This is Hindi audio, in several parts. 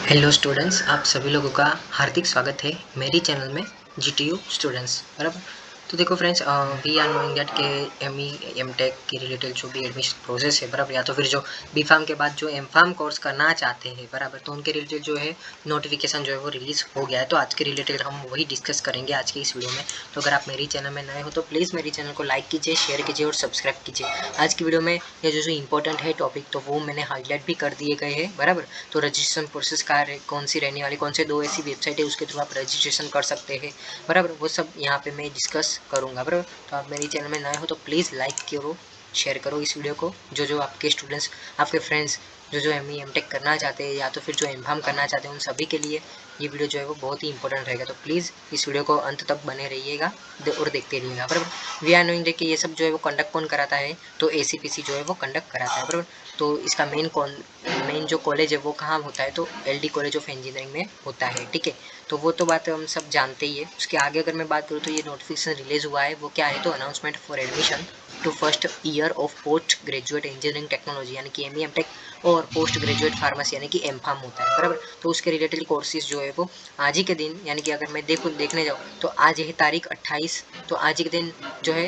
हेलो स्टूडेंट्स, आप सभी लोगों का हार्दिक स्वागत है मेरी चैनल में जीटीयू स्टूडेंट्स। बराबर। तो देखो friends, we are knowing that के एम टेक के रिलेटेड जो भी एडमिशन प्रोसेस है, बराबर, या तो फिर जो बी फार्म के बाद जो एम फार्म कोर्स करना चाहते हैं, बराबर, तो उनके रिलेटेड जो है नोटिफिकेशन जो है वो रिलीज हो गया है। तो आज के रिलेटेड हम वही डिस्कस करेंगे आज की इस वीडियो में। तो अगर आप मेरी चैनल में नए हो तो प्लीज़ मेरी चैनल को लाइक कीजिए, शेयर कीजिए और सब्सक्राइब कीजिए। आज की वीडियो में ये जो इंपॉर्टेंट है टॉपिक, तो वो मैंने हाईलाइट भी कर दिए गए हैं, बराबर। तो रजिस्ट्रेशन प्रोसेस कौन सी रहने वाली, कौन से दो ऐसी वेबसाइट है उसके थ्रू आप रजिस्ट्रेशन कर सकते हैं, बराबर, वो सब यहाँ पे मैं डिस्कस करूँगा, बराबर। तो आप मेरी चैनल में नए हो तो प्लीज़ लाइक करो, शेयर करो इस वीडियो को। जो आपके स्टूडेंट्स, आपके फ्रेंड्स जो एम टेक करना चाहते हैं या तो फिर जो एम फार्म करना चाहते हैं, उन सभी के लिए ये वीडियो जो है वो बहुत ही इंपॉर्टेंट रहेगा। तो प्लीज़ इस वीडियो को अंत तक बने रहिएगा और देखते रहिएगा, बराबर। वी आर नोइंग कि ये सब जो है वो कंडक्ट कौन कराता है, तो एसीपीसी जो है वो कंडक्ट कराता है, बराबर। तो इसका मेन जो कॉलेज है वो कहाँ होता है, तो एलडी कॉलेज ऑफ इंजीनियरिंग में होता है, ठीक है। तो वो तो बात हम सब जानते ही है। उसके आगे अगर मैं बात करूँ तो ये नोटिफिकेशन रिलीज हुआ है, वो क्या है, तो announcement for admission to first year of post graduate engineering technology, यानी कि एम टेक, और पोस्ट ग्रेजुएट फार्मेसी यानी कि एम फार्म होता है, बराबर। तो उसके रिलेटेड कोर्सेज जो है वो आज ही के दिन, यानी कि अगर मैं देखने जाऊँ तो आज है तारीख 28, तो आज ही के दिन जो है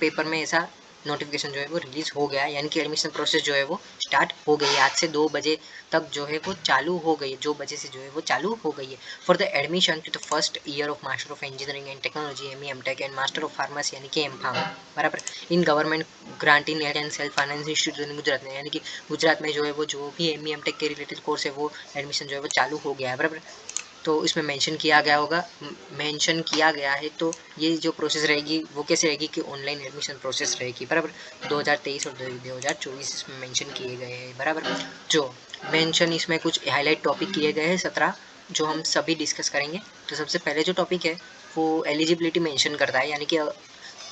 पेपर में ऐसा नोटिफिकेशन जो है वो रिलीज हो गया, यानी कि एडमिशन प्रोसेस जो है वो स्टार्ट हो गई है। आज से 2 बजे तक जो है वो चालू हो गई है, 2 बजे से जो है वो चालू हो गई है। For the admission to the first year of master of engineering and technology M tech and master of pharmacy यानी कि एम फार्म, बराबर, in government grant in aid and self finance institute in Gujarat में, यानी कि गुजरात में जो है वो जो भी एम टेक के रिलेटेड कोर्स है वो एडमिशन जो है वो चालू हो गया है, बराबर। तो इसमें मेंशन किया गया है। तो ये जो प्रोसेस रहेगी वो कैसे रहेगी कि ऑनलाइन एडमिशन प्रोसेस रहेगी, बराबर। 2023 और 2024 इसमें मेंशन किए गए हैं, बराबर। जो मेंशन इसमें कुछ हाईलाइट टॉपिक किए गए हैं 17, जो हम सभी डिस्कस करेंगे। तो सबसे पहले जो टॉपिक है वो एलिजिबिलिटी मेंशन करता है, यानी कि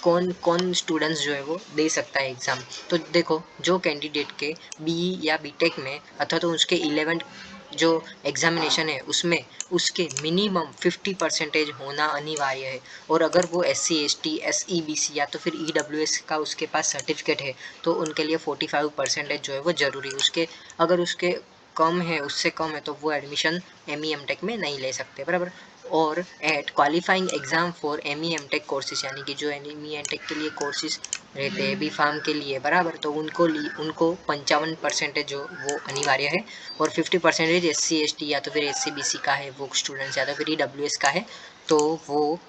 कौन कौन स्टूडेंट्स जो है वो दे सकता है एग्ज़ाम। तो देखो, जो कैंडिडेट के बी या बीटेक में अथवा तो उसके 11 जो एग्जामिनेशन है उसमें उसके मिनिमम 50% होना अनिवार्य है। और अगर वो SC ST SEBC या तो फिर EWS का उसके पास सर्टिफिकेट है तो उनके लिए 45% जो है वो ज़रूरी है। उसके अगर उसके कम है, उससे कम है, तो वो एडमिशन एम टेक में नहीं ले सकते, बराबर। और at qualifying exam for M tech courses, यानी कि जो एम टेक के लिए कोर्सेज रहते हैं बी फार्म के लिए, बराबर, तो उनको 55% जो वो अनिवार्य है। और 50% SC ST या तो फिर SCBC का है वो स्टूडेंट्स, या तो फिर EWS का है तो वो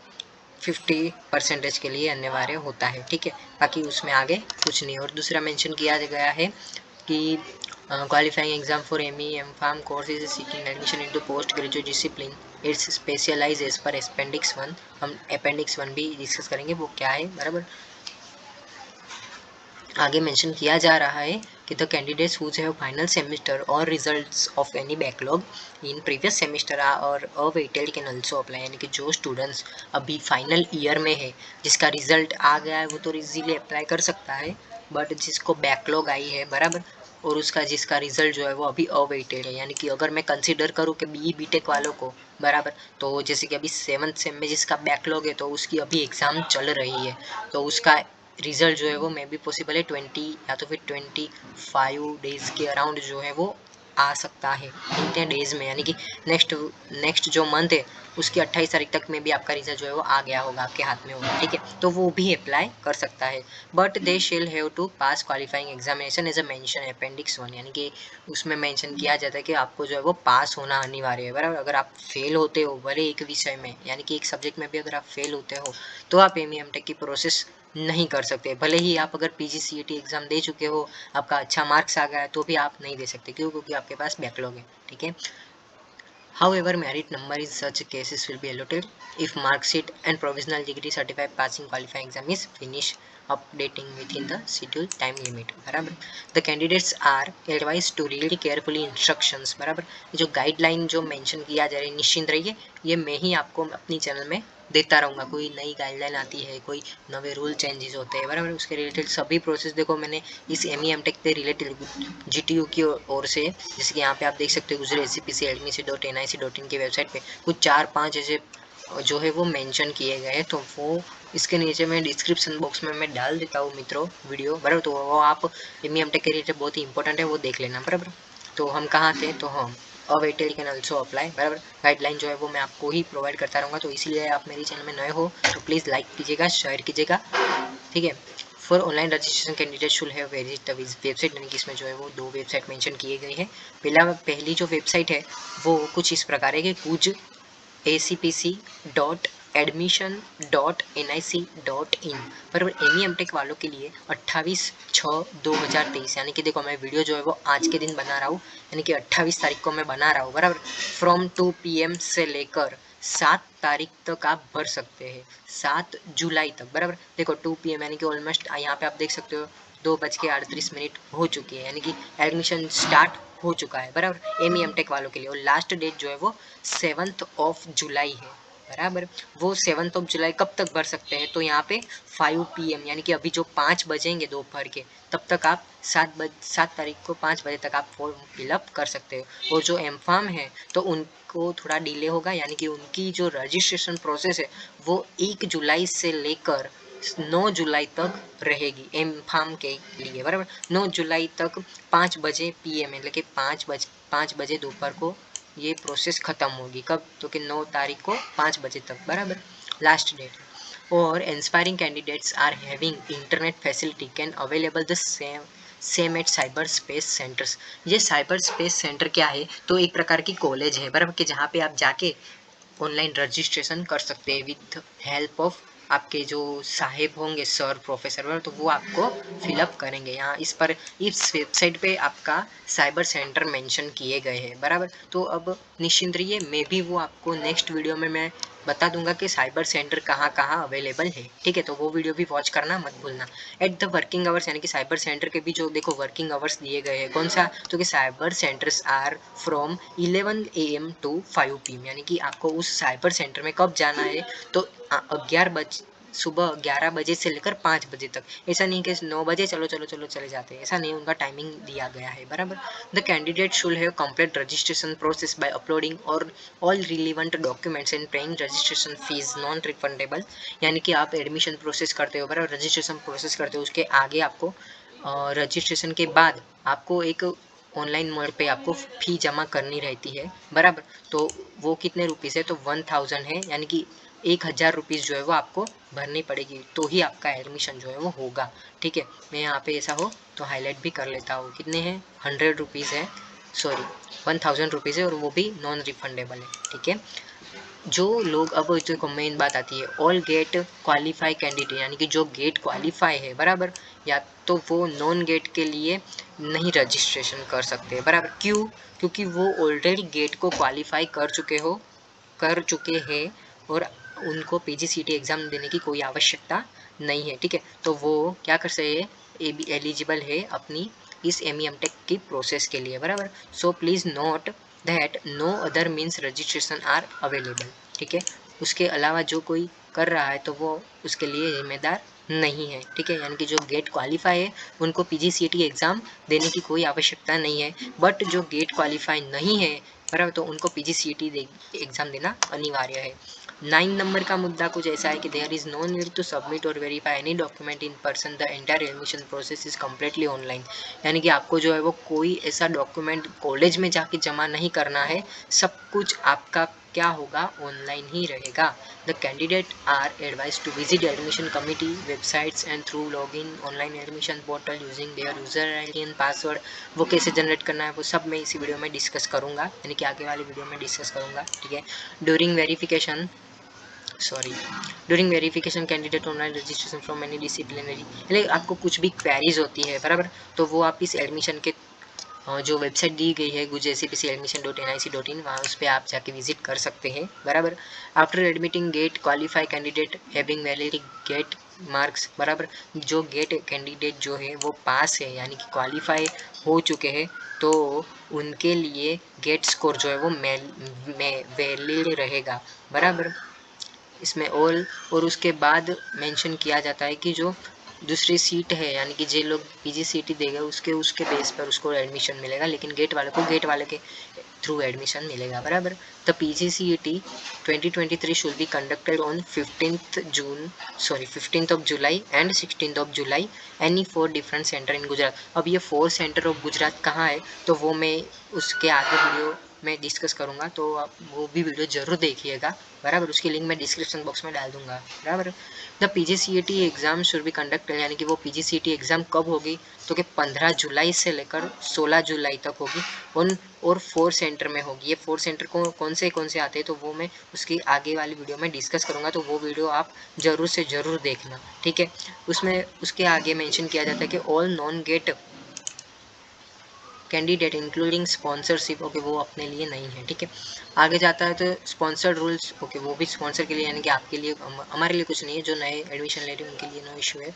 50% के लिए अनिवार्य होता है, ठीक है। बाकी उसमें आगे कुछ नहीं। और दूसरा मेंशन किया गया है कि qualifying exam for M pharm course is seeking admission into post graduate discipline its specialise as per appendix 1। हम अपेंडिक्स 1 भी डिस्कस करेंगे, वो क्या है, बराबर। आगे मेंशन किया जा रहा है कि the candidates who have final semester or results of any backlog in previous semester or awaited can also apply, यानी कि जो स्टूडेंट्स अभी फाइनल ईयर में है, जिसका रिजल्ट आ गया है, वो तो इजीली अप्लाई कर सकता है। बट जिसको बैकलॉग आई है, बराबर, और उसका जिसका रिजल्ट जो है वो अभी अवेटेड है, यानी कि अगर मैं कंसिडर करूँ कि बीटेक वालों को, बराबर, तो जैसे कि अभी 7th सेम में जिसका बैकलॉग है तो उसकी अभी एग्ज़ाम चल रही है, तो उसका रिजल्ट जो है वो मे भी पॉसिबल है 20 या तो फिर 25 डेज़ के अराउंड जो है वो आ सकता है, इतने डेज़ में, यानी कि नेक्स्ट जो मंथ है उसकी 28 तारीख तक में भी आपका रिजल्ट जो है वो आ गया होगा, आपके हाथ में होगा, ठीक है। तो वो भी अप्लाई कर सकता है। But they shall have to pass qualifying examination as a mention appendix 1, यानी कि उसमें मेंशन किया जाता है कि आपको जो है वो पास होना अनिवार्य है, बराबर। अगर आप फेल होते हो भले एक विषय में, यानी कि एक सब्जेक्ट में भी अगर आप फेल होते हो तो आप एम टेक की प्रोसेस नहीं कर सकते। भले ही आप अगर PGCET एग्ज़ाम दे चुके हो, आपका अच्छा मार्क्स आ गया है, तो भी आप नहीं दे सकते, क्यों, क्योंकि आपके पास बैकलॉग है, ठीक है। However, merit number in such cases will be allotted if mark sheet and provisional degree certified passing qualifying exam is finished updating within the scheduled time limit, बराबर। The candidates are advised to read carefully instructions, बराबर। जो गाइडलाइन जो मेंशन किया जा रहा है, निश्चिंत रहिए, ये मैं ही आपको अपनी चैनल में देता रहूँगा। कोई नई गाइडलाइन आती है, कोई नवे रूल चेंजेस होते हैं, बराबर, उसके रिलेटेड सभी प्रोसेस देखो मैंने इस एम टेक के रिलेटेड GTU की ओर से, जैसे कि यहाँ पे आप देख सकते हो गुजरात SCPC admic.nic.in की वेबसाइट पे कुछ 4-5 ऐसे जो है वो मेंशन किए गए हैं। तो वो इसके नीचे में डिस्क्रिप्शन बॉक्स में मैं डाल देता हूँ मित्रों वीडियो, बराबर। तो वो आप एम टेक के रिलेटेड बहुत ही इंपॉर्टेंट है, वो देख लेना, बराबर। तो हम कहाँ थे, तो हम अवेटेड कैन ऑल्सो अप्लाई, बराबर। गाइडलाइन जो है वो मैं आपको ही प्रोवाइड करता रहूँगा, तो इसीलिए आप मेरे चैनल में नए हो तो प्लीज़ लाइक कीजिएगा, शेयर कीजिएगा, ठीक है। For online registration candidate should have visit the website, यानी कि इसमें जो है वो 2 वेबसाइट मेंशन किए गए हैं। पहली जो वेबसाइट है वो कुछ इस प्रकार है कि कुछ acpc.admission.nic.in, बराबर। MEMTech वालों के लिए 28/6/2023, यानी कि देखो मैं वीडियो जो है वो आज के दिन बना रहा हूँ, यानी कि 28 तारीख को मैं बना रहा हूँ, बराबर। फ्रॉम 2 PM से लेकर 7 तारीख तक आप भर सकते हैं, 7 जुलाई तक, बराबर। देखो 2 PM यानी कि ऑलमोस्ट यहाँ पे आप देख सकते हो 2:38 हो चुकी है, यानी कि एडमिशन स्टार्ट हो चुका है, बराबर। MEMTech वालों के लिए। और लास्ट डेट जो है वो 7 जुलाई है, बराबर। वो 7 जुलाई कब तक भर सकते हैं, तो यहाँ पे 5 PM यानी कि अभी जो 5 बजेंगे दोपहर के, तब तक आप 7 तारीख को 5 बजे तक आप फॉर्म फिलअप कर सकते हो। और जो एमफार्म है तो उनको थोड़ा डिले होगा, यानी कि उनकी जो रजिस्ट्रेशन प्रोसेस है वो 1 जुलाई से लेकर 9 जुलाई तक रहेगी एमफार्म के लिए, बराबर। 9 जुलाई तक 5 बजे PM मतलब कि 5 बजे दोपहर को ये प्रोसेस ख़त्म होगी। कब, तो कि 9 तारीख को 5 बजे तक, बराबर लास्ट डेट है। और inspiring candidates are having internet facility can available the same at cyber space centres. ये साइबर स्पेस सेंटर क्या है, तो एक प्रकार की कॉलेज है, बराबर, कि जहाँ पे आप जाके ऑनलाइन रजिस्ट्रेशन कर सकते हैं विद हेल्प ऑफ आपके जो साहेब होंगे, सर प्रोफेसर, तो वो आपको फिलअप करेंगे। यहाँ इस वेबसाइट पे आपका साइबर सेंटर मेंशन किए गए हैं, बराबर। तो अब निश्चिंत रहिए, मैं भी वो आपको नेक्स्ट वीडियो में मैं बता दूंगा कि साइबर सेंटर कहाँ कहाँ अवेलेबल है, ठीक है। तो वो वीडियो भी वॉच करना मत भूलना। एट द वर्किंग आवर्स, यानी कि साइबर सेंटर के भी जो देखो वर्किंग आवर्स दिए गए हैं, कौन सा, तो कि cyber centres are from 11 AM to 5 PM, यानी कि आपको उस साइबर सेंटर में कब जाना है, तो 11 सुबह 11 बजे से लेकर 5 बजे तक। ऐसा नहीं कि 9 बजे चलो चलो चलो चले जाते हैं, ऐसा नहीं, उनका टाइमिंग दिया गया है, बराबर। The candidate should have complete registration process by uploading or all relevant documents and paying registration fees non refundable, यानी कि आप एडमिशन प्रोसेस करते हो, बराबर, रजिस्ट्रेशन प्रोसेस करते हो, उसके आगे आपको रजिस्ट्रेशन के बाद आपको एक ऑनलाइन मोड पे आपको फ़ी जमा करनी रहती है, बराबर। तो वो कितने रुपीज़ है, तो 1000 है, यानी कि 1000 रुपीज़ जो है वो आपको भरनी पड़ेगी, तो ही आपका एडमिशन जो है वो होगा, ठीक है। मैं यहाँ पे ऐसा हो तो हाईलाइट भी कर लेता हूँ, कितने हैं, 100 रुपीज़ है, सॉरी 1000 रुपीज़ है, और वो भी नॉन रिफंडेबल है, ठीक है। जो लोग, अब देखो मेन बात आती है, ऑल गेट क्वालिफाई कैंडिडेट, यानी कि जो गेट क्वालिफाई है, बराबर, या तो वो नॉन गेट के लिए नहीं रजिस्ट्रेशन कर सकते, बराबर। क्यों, क्योंकि वो ऑलरेडी गेट को क्वालिफाई कर चुके हैं और उनको PGCET एग्ज़ाम देने की कोई आवश्यकता नहीं है, ठीक है। तो वो क्या कर सकते हैं, एलिजिबल है अपनी इस MEMTech की प्रोसेस के लिए, बराबर। So please note that no other means registration are available, ठीक है। उसके अलावा जो कोई कर रहा है तो वो उसके लिए जिम्मेदार नहीं है, ठीक है। यानी कि जो गेट क्वालिफाई है उनको PGCET एग्ज़ाम देने की कोई आवश्यकता नहीं है, बट जो गेट क्वालिफाई नहीं है, बराबर, तो उनको PGCET एग्ज़ाम देना अनिवार्य है। 9 नंबर का मुद्दा कुछ ऐसा है कि there is no need to submit or verify any document in person, the entire admission process is completely online, यानी कि आपको जो है वो कोई ऐसा डॉक्यूमेंट कॉलेज में जाके जमा नहीं करना है, सब कुछ आपका क्या होगा, ऑनलाइन ही रहेगा। The candidate are advise to visit admission committee websites and through log in online admission portal using their user ID and password. वो कैसे जनरेट करना है वो सब मैं इसी वीडियो में डिस्कस करूँगा, यानी कि आगे वाली वीडियो में डिस्कस करूँगा, ठीक है। During verification candidate online registration from any disciplinary, यानी आपको कुछ भी क्वेरीज होती है, बराबर, तो वो आप इस एडमिशन के जो वेबसाइट दी गई है gujcpcadmission.nic.in, वहाँ उस पर आप जाके विजिट कर सकते हैं, बराबर। After admitting GATE qualify candidate having valid GATE marks, बराबर, जो गेट कैंडिडेट जो है वो पास है यानी कि क्वालिफाई हो चुके हैं, तो उनके लिए गेट स्कोर जो है वो वैलिड रहेगा, बराबर। इसमें और उसके बाद मेंशन किया जाता है कि जो दूसरी सीट है, यानी कि जो लोग PGCET देगा उसके बेस पर उसको एडमिशन मिलेगा, लेकिन गेट वाले के थ्रू एडमिशन मिलेगा, बराबर। The PGCET 2023 should be conducted on 15th July and 16th July any 4 different centre in Gujarat. अब ये 4 सेंटर ऑफ गुजरात कहाँ है, तो वो मैं उसके आगे वीडियो मैं डिस्कस करूँगा, तो आप वो भी वीडियो ज़रूर देखिएगा बराबर। उसकी लिंक मैं डिस्क्रिप्शन बॉक्स में डाल दूँगा बराबर। The PGCET exam should be conduct, यानी कि वो PGCET एग्ज़ाम कब होगी, तो कि 15 जुलाई से लेकर 16 जुलाई तक होगी। उन और 4 सेंटर में होगी। ये 4 सेंटर को कौन से आते हैं, तो वो मैं उसकी आगे वाली वीडियो में डिस्कस करूँगा, तो वो वीडियो आप ज़रूर से ज़रूर देखना, ठीक है। उसमें उसके आगे मेंशन किया जाता है कि all non GATE candidate including sponsorship, okay, वो अपने लिए नहीं है, ठीक है। आगे जाता है तो स्पॉन्सर्ड रूल्स, ओके, वो भी स्पॉन्सर के लिए, यानी कि आपके लिए, हमारे लिए कुछ नहीं है, जो नए एडमिशन ले रहे हैं उनके लिए नो इशू है।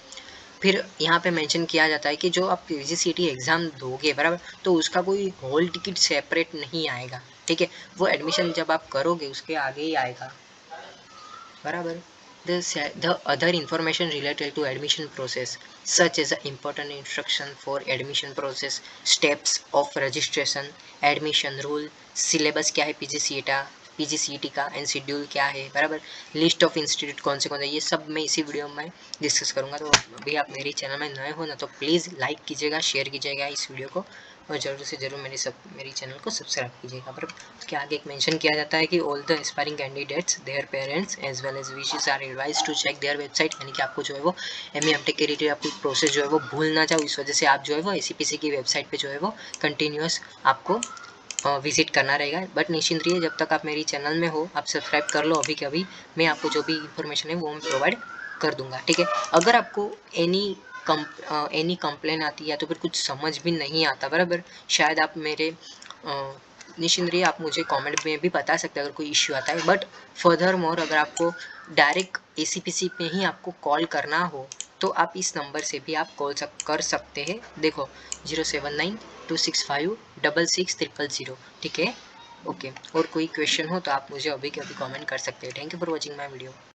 फिर यहाँ पे मेंशन किया जाता है कि जो आप PGCET एग्ज़ाम दोगे बराबर, तो उसका कोई हॉल टिकट सेपरेट नहीं आएगा, ठीक है। वो एडमिशन जब आप करोगे उसके आगे ही आएगा बराबर। The other information related to admission process, such as important instruction for admission process, steps of registration, admission rule, syllabus क्या है PGCET का एंड शेड्यूल क्या है बराबर, लिस्ट ऑफ इंस्टीट्यूट कौन से, ये सब मैं इसी वीडियो में डिस्कस करूँगा। तो अभी आप मेरे चैनल में नए हो ना, तो प्लीज़ लाइक कीजिएगा, शेयर कीजिएगा इस वीडियो को, और ज़रूर से ज़रूर मेरी चैनल को सब्सक्राइब कीजिएगा। पर उसके आगे एक मेंशन किया जाता है कि all the aspiring candidates, their parents as well as wishes are advise to check their website, यानी कि आपको जो है वो ME MTech के रिलेटेड आपको प्रोसेस जो है वो भूल ना जाओ, इस वजह से आप जो है वो ACPC की वेबसाइट पे जो है वो कंटिन्यूस आपको विजिट करना रहेगा। बट निश्चिंत रहिए, जब तक आप मेरी चैनल में हो आप सब्सक्राइब कर लो अभी के अभी, मैं आपको जो भी इंफॉर्मेशन है वो मैं प्रोवाइड कर दूंगा, ठीक है। अगर आपको एनी कंप्लेन आती है या तो फिर कुछ समझ भी नहीं आता बराबर, शायद आप मेरे निश्चिंत रहिए, आप मुझे कमेंट में भी बता सकते हैं अगर कोई इश्यू आता है। बट फर्दर मोर, अगर आपको डायरेक्ट ACPC पे ही आपको कॉल करना हो, तो आप इस नंबर से भी आप कर सकते हैं, देखो 0792656600, ठीक है। ओके, और कोई क्वेश्चन हो तो आप मुझे अभी के अभी कमेंट कर सकते हैं। Thank you for watching my video.